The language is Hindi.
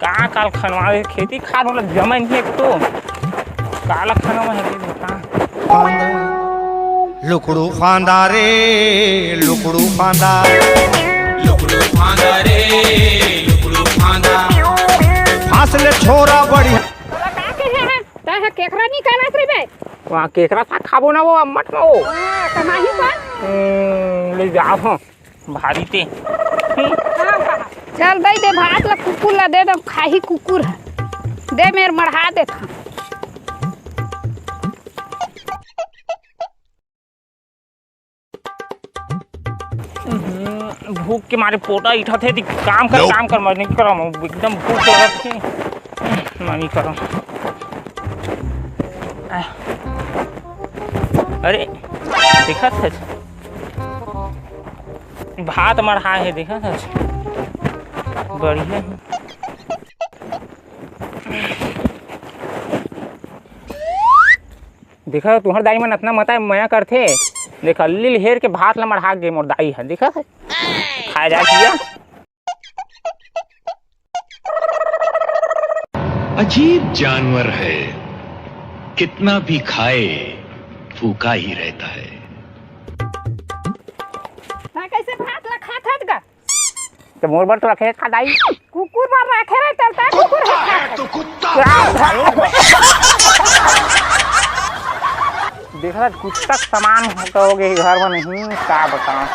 का काल खनवा खेती खाद वाला जमा नहीं एक तो काला खनवा है बता लुकड़ू फांदा रे लुकड़ू फांदा रे लुकड़ू फांदा फासले छोरा बढ़िया का के है ता केकरा निकालत रे बे वहाँ केकरा सा खाबो ना वो अम्मट में वो कमाही पर ले जाओ हो भारी ते चल दे दे भात ला कुकुर ला दे दम खाही कुकुर है दे मेर मढ़ा दे था भूख के मारे पोटा इठा थे काम कर मैं नहीं करा एकदम भूख लगत थी मैं नहीं करा अरे देखा था भात मढ़ा है देखा था बढ़िया देखा तुम्हार दाई मन इतना मता मया करथे देखा लिल हेर के भात ला मढ़ा गे मोर दाई है देखा है खाया जा किया अजीब जानवर है कितना भी खाए भूखा ही रहता है कैसे भात ला खा था का तो मोर बर तो रखे खा दाई कुकुर बार रखे रहे चलता कुकुर है तो कुत्ता देखा कुछ तक सामान हो गए घर में नहीं का बताऊं